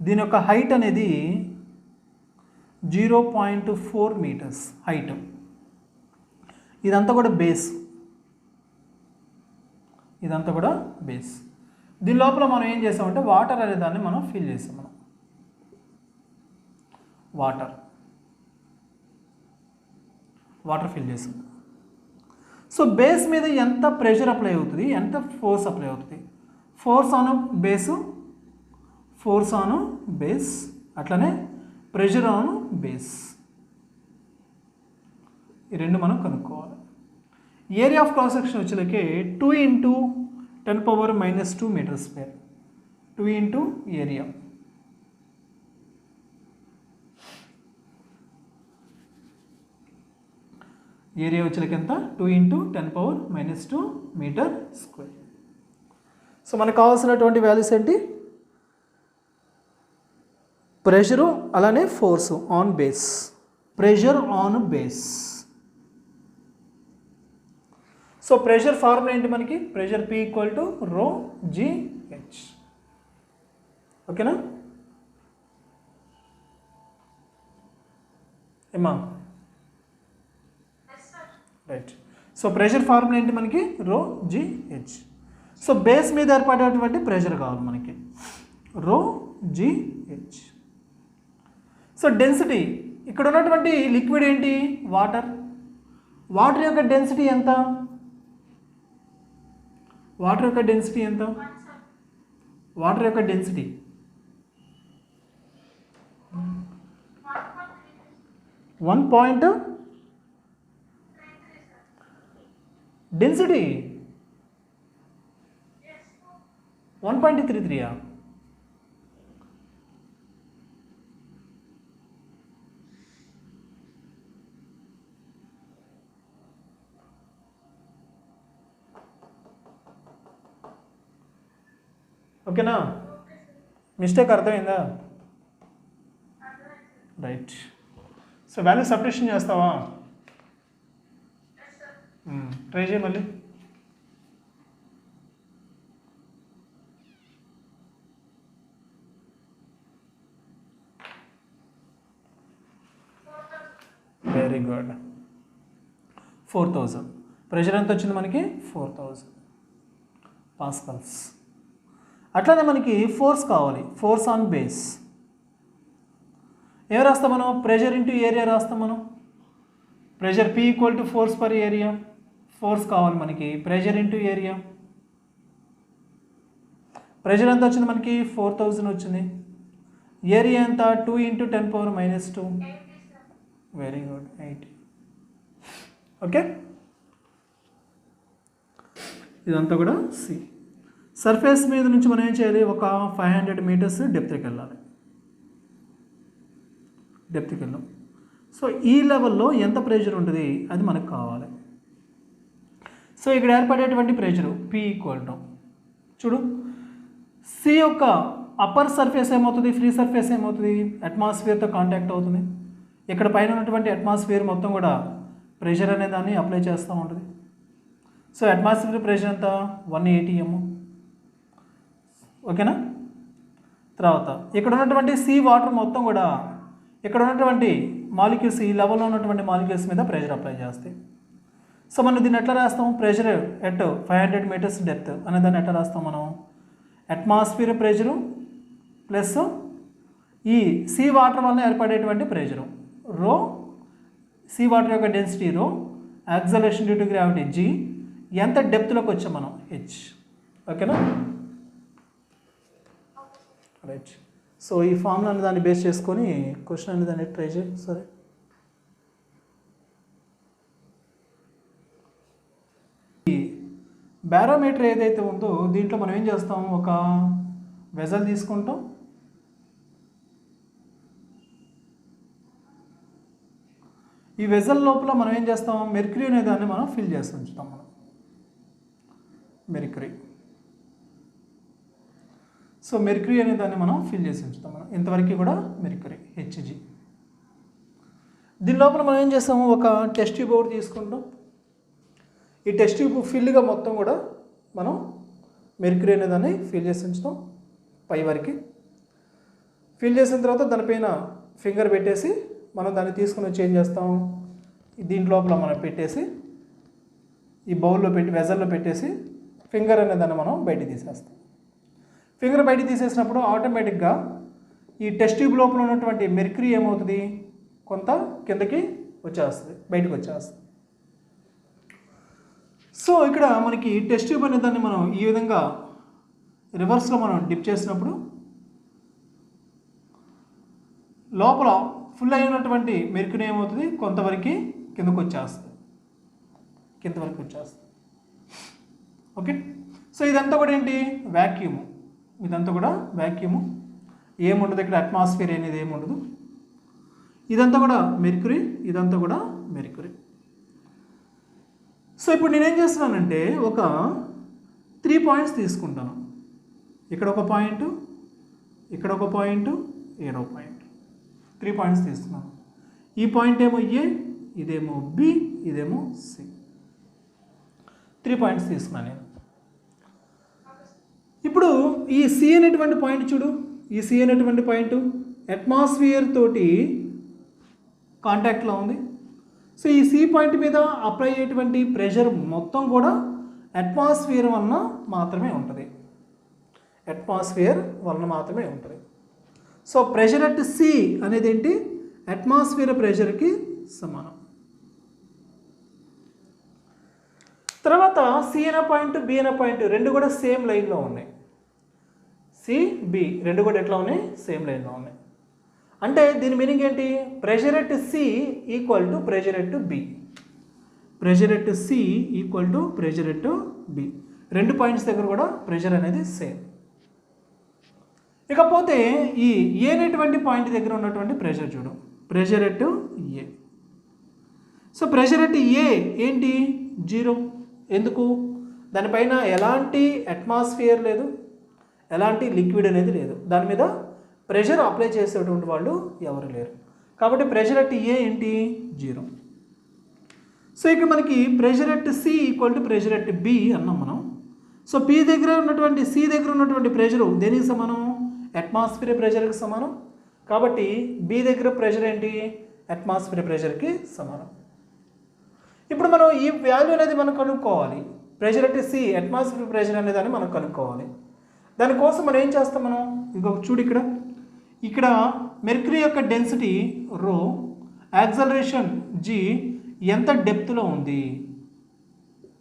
Speaker 1: దీని యొక్క హైట్ అనేది 0.4 మీటర్స్ హైట్. ఇదంతా కూడా బేస్, ఇదంతా కూడా బేస్. దీని లోపల మనం ఏం చేసామంటే వాటర్ అనే దాన్ని మనం ఫిల్ చేసాం. మనం వాటర్ ఫిల్ చేసాం. సో బేస్ మీద ఎంత ప్రెషర్ అప్లై అవుతుంది, ఎంత ఫోర్స్ అప్లై అవుతుంది, ఫోర్స్ ఆన్ బేస్, అట్లనే ప్రెషర్ ఆన్ బేస్, ఈ రెండు మనం కనుక్కోవాలి. ఏరియా ఆఫ్ క్రాస్ సెక్షన్ వచ్చేలకి 2 × 10⁻² మీటర్ స్క్వేర్, 2 ఇంటూ ఏరియా. ఏరియా వచ్చేలకి ఎంత, 2 × 10⁻² మీటర్ స్క్వేర్. సో మనకు కావాల్సినటువంటి వాల్యూస్ ఏంటి, ప్రెషరు అలానే force on base, pressure on base. So pressure formula ఏంటి మనకి, pressure P equal to ρGH. ఓకేనా ఏమా, రైట్. సో ప్రెషర్ ఫార్ములా ఏంటి మనకి, ρGH. సో బేస్ మీద ఏర్పడేటువంటి ప్రెషర్ కావాలి మనకి, ρGH. సో డెన్సిటీ, ఇక్కడ ఉన్నటువంటి లిక్విడ్ ఏంటి, వాటర్. వాటర్ యొక్క డెన్సిటీ ఎంత, వాటర్ యొక్క డెన్సిటీ 1. డెన్సిటీ 1.33. ఓకేనా, మిస్టేక్ అర్థమైందా, రైట్. సో వాల్యూ సబ్ట్రాక్షన్ చేస్తావా, ట్రై చేయి మళ్ళీ. Very good. 4000. ప్రెషర్ ఎంత వచ్చింది మనకి, 4000 పాస్కల్స్. అట్లానే మనకి ఫోర్స్ కావాలి, ఫోర్స్ ఆన్ బేస్. ఏం రాస్తాం మనం, ప్రెషర్ ఇంటూ ఏరియా రాస్తాం మనం. Pressure P equal to force per area, force కావాలి మనకి, ప్రెషర్ ఇంటూ ఏరియా. ప్రెషర్ ఎంత వచ్చింది మనకి, 4000 వచ్చింది. ఏరియా ఎంత, 2 × 10⁻². Very good, 80. ఓకే, ఇదంతా కూడా సి. సర్ఫేస్ మీద నుంచి మనం ఏం చేయాలి, ఒక 500 మీటర్స్ డెప్త్కి వెళ్ళాలి. సో ఈ లెవెల్లో ఎంత ప్రెషర్ ఉంటుంది అది మనకు కావాలి. సో ఇక్కడ ఏర్పడేటువంటి ప్రెషరు P ఈక్వల్ టు, చూడు, సి యొక్క అప్పర్ సర్ఫేస్ ఏమవుతుంది, ఫ్రీ సర్ఫేస్ ఏమవుతుంది, అట్మాస్ఫియర్తో కాంటాక్ట్ అవుతుంది. ఇక్కడ పైన ఉన్నటువంటి అట్మాస్ఫియర్ మొత్తం కూడా ప్రెషర్ అనే దాన్ని అప్లై చేస్తూ ఉంటుంది. సో అట్మాస్ఫియర్ ప్రెషర్ ఎంత, 180 m. ఓకేనా. తర్వాత ఇక్కడ ఉన్నటువంటి సీ వాటర్ మొత్తం కూడా ఇక్కడ ఉన్నటువంటి మాలిక్యూల్స్, ఈ లెవెల్లో ఉన్నటువంటి మాలిక్యూల్స్ మీద ప్రెషర్ అప్లై చేస్తాయి. సో మనం దీన్ని ఎట్లా రాస్తాం, ప్రెషర్ ఎట్ 500 మీటర్స్ డెప్త్ అనే దాన్ని ఎట్లా రాస్తాం మనం, అట్మాస్ఫియర్ ప్రెషరు ప్లస్ ఈ సీ వాటర్ వల్ల ఏర్పడేటువంటి ప్రెషరు రో, సీ వాటర్ యొక్క density rho, acceleration due to gravity g, ఎంత డెప్త్లోకి వచ్చాం మనం హెచ్. ఓకేనా? రైట్. సో ఈ ఫార్ములా అనే దాన్ని బేస్ చేసుకొని క్వశ్చన్ అనేది దాన్ని ట్రై చేయి. సరే, ఈ బ్యారోమీటర్ ఏదైతే ఉందో దీంట్లో మనం ఏం చేస్తాం, ఒక వెజల్ తీసుకుంటాం, ఈ వెజల్ లోపల మనం ఏం చేస్తాం, మెర్క్యూరీ అనే దాన్ని మనం ఫిల్ చేసి ఉంచుతాం. మనం మెర్క్యూరీ, సో మెర్క్యూరీ అనే దాన్ని మనం ఫిల్ చేసి ఉంచుతాం. మనం ఇంతవరకు కూడా మెర్క్యూరీ హెచ్జి. దీని లోపల మనం ఏం చేస్తాము, ఒక టెస్ట్ ట్యూబ్ ఒకటి తీసుకుంటాం. ఈ టెస్ట్ ట్యూబ్ ఫిల్గా మొత్తం కూడా మనం మెర్క్యూరీ అనే దాన్ని ఫిల్ చేసి ఉంచుతాం. పై వరకు ఫిల్ చేసిన తర్వాత దానిపైన ఫింగర్ పెట్టేసి మనం దాన్ని తీసుకుని వచ్చి ఏం చేస్తాం, దీంట్ లోపల మనం పెట్టేసి ఈ బౌల్లో పెట్టి వెజల్లో పెట్టేసి ఫింగర్ అనే దాన్ని మనం బయటికి తీసేస్తాం. ఫింగర్ బయటికి తీసేసినప్పుడు ఆటోమేటిక్గా ఈ టెస్ట్ ట్యూబ్ లోపల ఉన్నటువంటి మెర్క్యూరీ ఏమవుతుంది, కొంత కిందకి వచ్చేస్తుంది, బయటకు వచ్చేస్తుంది. సో ఇక్కడ మనకి టెస్ట్ ట్యూబ్ అనే దాన్ని మనం ఈ విధంగా రివర్స్లో మనం డిప్ చేసినప్పుడు లోపల ఫుల్ అయినటువంటి మెర్క్యూరీ ఏమవుతుంది, కొంతవరకు కిందకు వచ్చేస్తుంది, కిందవరకు వచ్చేస్తుంది. ఓకే. సో ఇదంతా కూడా ఏంటి, వ్యాక్యూము. ఇదంతా కూడా వ్యాక్యూము, ఏముండదు ఇక్కడ, అట్మాస్ఫియర్ అనేది ఏముండదు. ఇదంతా కూడా మెర్క్యూరీ, ఇదంతా కూడా మెర్క్యూరీ. సో ఇప్పుడు నేనేం చేస్తున్నానంటే ఒక 3 పాయింట్స్ తీసుకుంటాను. ఇక్కడ ఒక పాయింట్, ఇక్కడ ఒక పాయింట్, ఏడో పాయింట్, 3 పాయింట్స్ తీసుకున్నాను. ఈ పాయింట్ ఏమో ఏ, ఇదేమో బి, ఇదేమో సి. 3 పాయింట్స్ తీసుకున్నాను నేను. ఇప్పుడు ఈ సి అనేటువంటి పాయింట్ చూడు, ఈ సి అనేటువంటి పాయింట్ అట్మాస్ఫియర్ తోటి కాంటాక్ట్లో ఉంది. సో ఈ సి పాయింట్ మీద అప్లై అయ్యేటువంటి ప్రెషర్ మొత్తం కూడా అట్మాస్ఫియర్ వలన మాత్రమే ఉంటుంది, అట్మాస్ఫియర్ వలన మాత్రమే ఉంటుంది. సో ప్రెషర్ అట్ సి అనేది ఏంటి, అట్మాస్ఫియర్ ప్రెషర్కి సమానం. తర్వాత సి అనే పాయింట్, బి అనే పాయింట్ రెండు కూడా సేమ్ లైన్లో ఉన్నాయి. సి, బి రెండు కూడా ఎట్లా ఉన్నాయి, సేమ్ లైన్లో ఉన్నాయి. అంటే దీని మీనింగ్ ఏంటి, pressure at C equal to pressure at B, pressure at C equal to pressure at B. రెండు పాయింట్స్ దగ్గర కూడా ప్రెషర్ అనేది సేమ్. ఇకపోతే ఈ ఏ అనేటువంటి పాయింట్ దగ్గర ఉన్నటువంటి ప్రెషర్ చూడు, pressure at a. So pressure at a ఏంటి, 0. ఎందుకు, దానిపైన ఎలాంటి అట్మాస్ఫియర్ లేదు, ఎలాంటి లిక్విడ్ అనేది లేదు, దాని మీద ప్రెషర్ అప్లై చేసేటువంటి వాళ్ళు ఎవరు లేరు. కాబట్టి ప్రెషర్ అట్ ఏ ఏంటి, 0. సో ఇక్కడ మనకి pressure at C equal to pressure at B అన్నాం మనం. సో పి దగ్గర ఉన్నటువంటి, సి దగ్గర ఉన్నటువంటి ప్రెషరు దేనికి సమానం, అట్మాస్ఫియర్ ప్రెషర్కి సమానం. కాబట్టి బి దగ్గర ప్రెషర్ ఏంటి, అట్మాస్ఫియర్ ప్రెషర్కి సమానం. ఇప్పుడు మనం ఈ వాల్యూ అనేది మనం కనుక్కోవాలి, pressure at C atmosphere pressure అనే దాన్ని మనం కనుక్కోవాలి. దానికోసం మనం ఏం చేస్తాం, మనం ఇంకొక చూడు, ఇక్కడ మెర్క్యూరీ యొక్క డెన్సిటీ రో, యాక్సలరేషన్ జీ, ఎంత డెప్త్లో ఉంది,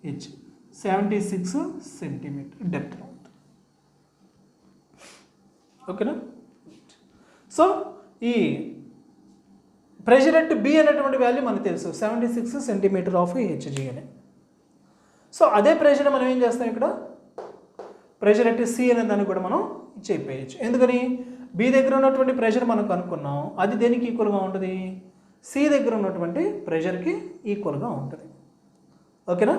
Speaker 1: హెచ్ 76 సెంటీమీటర్ డెప్త్లో ఉంది. ఓకేనా. సో ఈ ప్రెషర్ అట్ బి అనేటువంటి వాల్యూ మనకు తెలుసు, 76 సెంటీమీటర్ ఆఫ్ హెచ్జీ అని. సో అదే ప్రెషర్ మనం ఏం చేస్తాం, ఇక్కడ ప్రెషర్ అట్ సి అనే దాన్ని కూడా మనం చెప్పేయచ్చు. ఎందుకని, బి దగ్గర ఉన్నటువంటి ప్రెషర్ మనం కనుక్కున్నాం, అది దేనికి ఈక్వల్గా ఉంటుంది, సి దగ్గర ఉన్నటువంటి ప్రెషర్కి ఈక్వల్గా ఉంటుంది. ఓకేనా.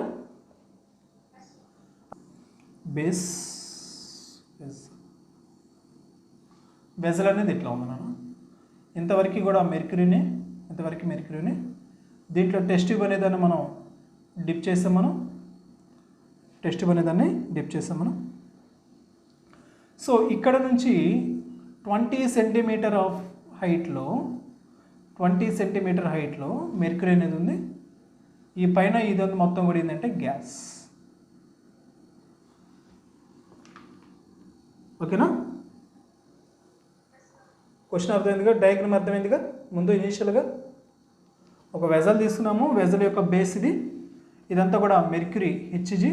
Speaker 1: బేస్ వెజల్ అనేది ఇట్లా ఉంది నాన్న, ఇంతవరకు కూడా మెర్క్యూరీనే, ఇంతవరకు మెర్క్యూరీనే. దీంట్లో టెస్ట్ ట్యూబ్ అనేదాన్ని మనం డిప్ చేసాం, మనం టెస్ట్ ట్యూబ్ అనేదాన్ని డిప్ చేసాం మనం. సో ఇక్కడ నుంచి 20 సెంటీమీటర్ ఆఫ్ హైట్లో, 20 సెంటీమీటర్ హైట్లో మెర్క్యూరీ అనేది ఉంది. ఈ పైన ఇదంతా మొత్తం కూడా ఏంటంటే గ్యాస్. ఓకేనా? క్వశ్చన్ అర్థమైందిగా, డయాగ్రామ్ అర్థమైందిగా. ముందు ఇనీషియల్గా ఒక వెజల్ తీసుకున్నాము, వెజల్ యొక్క బేస్ ఇది, ఇదంతా కూడా మెర్క్యూరీ హెచ్జి.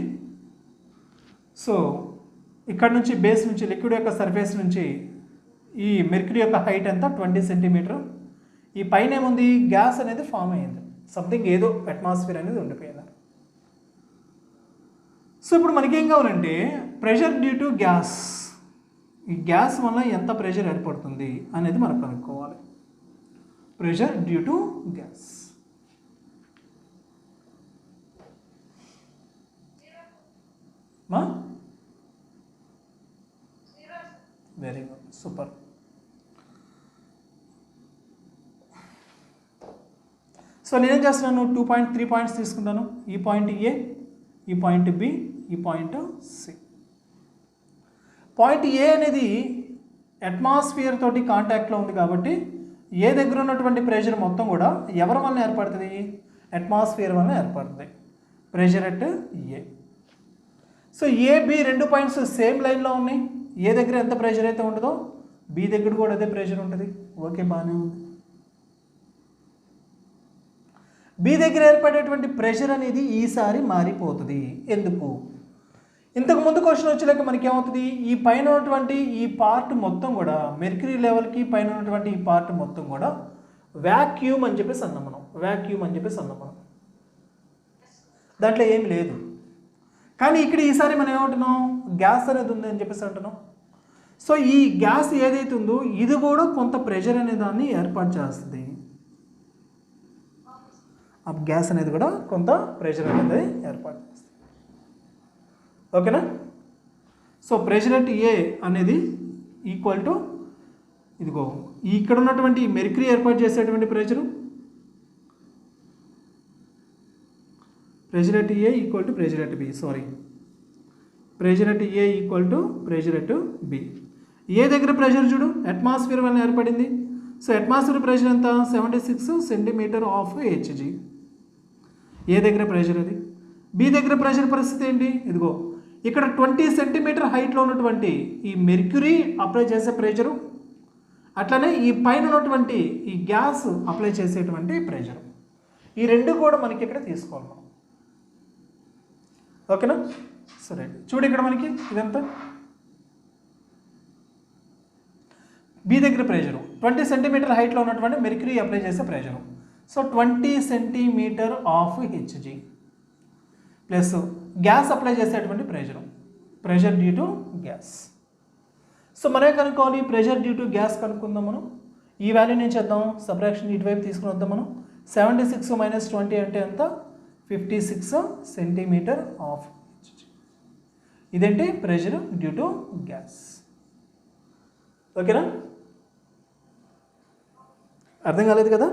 Speaker 1: సో ఇక్కడ నుంచి బేస్ నుంచి లిక్విడ్ యొక్క సర్ఫేస్ నుంచి ఈ మెర్క్యూరీ యొక్క హైట్ ఎంత 20 సెంటీమీటర్. ఈ పైన ఏముంది, గ్యాస్ అనేది ఫామ్ అయ్యింది, సంథింగ్ ఏదో అట్మాస్ఫియర్ అనేది ఉండిపోయింది. సో ఇప్పుడు మనకేం కావాలంటే ప్రెషర్ డ్యూ టు గ్యాస్, ఈ గ్యాస్ వల్ల ఎంత ప్రెషర్ ఏర్పడుతుంది అనేది మనం కనుక్కోవాలి. Pressure due to gas. Very good, super. So నేనేం చేస్తున్నాను, 2.3 పాయింట్స్ తీసుకుంటాను. ఈ పాయింట్ ఏ, ఈ పాయింట్ బి, ఈ పాయింట్ సి. పాయింట్ ఏ అనేది అట్మాస్ఫియర్ తోటి కాంటాక్ట్లో ఉంది కాబట్టి ఏ దగ్గర ఉన్నటువంటి ప్రెషర్ మొత్తం కూడా ఎవరి వల్ల ఏర్పడుతుంది, అట్మాస్ఫియర్ వల్ల ఏర్పడుతుంది, pressure at A. So A B 2 points same లైన్లో ఉన్నాయి. ఏ దగ్గర ఎంత ప్రెషర్ అయితే ఉంటుందో బి దగ్గర కూడా అదే ప్రెషర్ ఉంటుంది. ఓకే, బాగానే ఉంది. బి దగ్గర ఏర్పడేటువంటి ప్రెషర్ అనేది ఈసారి మారిపోతుంది. ఎందుకు? ఇంతకు ముందు క్వశ్చన్ వచ్చేలాక మనకి ఏమవుతుంది, ఈ పైన ఉన్నటువంటి ఈ పార్ట్ మొత్తం కూడా మెర్క్యూరీ లెవెల్కి పైన ఉన్నటువంటి ఈ పార్ట్ మొత్తం కూడా వ్యాక్యూమ్ అని చెప్పేసి అన్నాం మనం, వ్యాక్యూమ్ అని చెప్పేసి అన్నాం మనం, దాంట్లో ఏమి లేదు. కానీ ఇక్కడ ఈసారి మనం ఏమంటున్నాం, గ్యాస్ అనేది ఉంది అని చెప్పేసి అంటున్నాం. సో ఈ గ్యాస్ ఏదైతే ఉందో ఇది కూడా కొంత ప్రెషర్ అనే దాన్ని ఏర్పాటు చేస్తుంది. ఆ గ్యాస్ అనేది కూడా కొంత ప్రెషర్ అనేది ఏర్పాటు చేస్తుంది. ఓకేనా? సో ప్రెషర్ అట్ ఏ అనేది ఈక్వల్ టు ఇదిగో ఇక్కడ ఉన్నటువంటి మెర్క్యూరీ ఏర్పాటు చేసేటువంటి pressure, pressure at A equal to pressure at B, sorry, pressure at A equal to pressure at B. A దగ్గర ప్రెషర్ చూడు, అట్మాస్ఫియర్ వల్ల ఏర్పడింది. సో అట్మాస్ఫియర్ ప్రెషర్ ఎంత, 76 సెంటీమీటర్ ఆఫ్ హెచ్జి. ఏ దగ్గర ప్రెషర్ అది. బి దగ్గర ప్రెషర్ పరిస్థితి ఏంటి, ఇదిగో ఇక్కడ 20 సెంటీమీటర్ హైట్లో ఉన్నటువంటి ఈ మెర్క్యూరీ అప్లై చేసే ప్రెషరు, అట్లనే ఈ పైన ఉన్నటువంటి ఈ గ్యాస్ అప్లై చేసేటువంటి ప్రెషర్, ఈ రెండు కూడా మనకి ఇక్కడ తీసుకోవాలి మనం. ఓకేనా? సరే, చూడు ఇక్కడ మనకి ఇదంతా బి దగ్గర ప్రెషరు 20 సెంటీమీటర్ హైట్లో ఉన్నటువంటి మెర్క్యూరీ అప్లై చేసే pressure. So 20 centimetre of H G plus gas apply చేసేటువంటి pressure, pressure due to gas. So మనమే కనుక్కోవాలి, ప్రెషర్ డ్యూ టు గ్యాస్ కనుక్కుందాం మనం. ఈ వాల్యూ నుంచి చేద్దాం, సబ్ట్రాక్షన్ ఇటువైపు తీసుకుని వద్దాం మనం. 76 - 20 అంటే ఎంత, 56 సెంటీమీటర్ ఆఫ్ హెచ్జి. ఇదేంటి, ప్రెషర్ డ్యూ టు గ్యాస్. ఓకేనా? అర్థం కాలేదు కదా?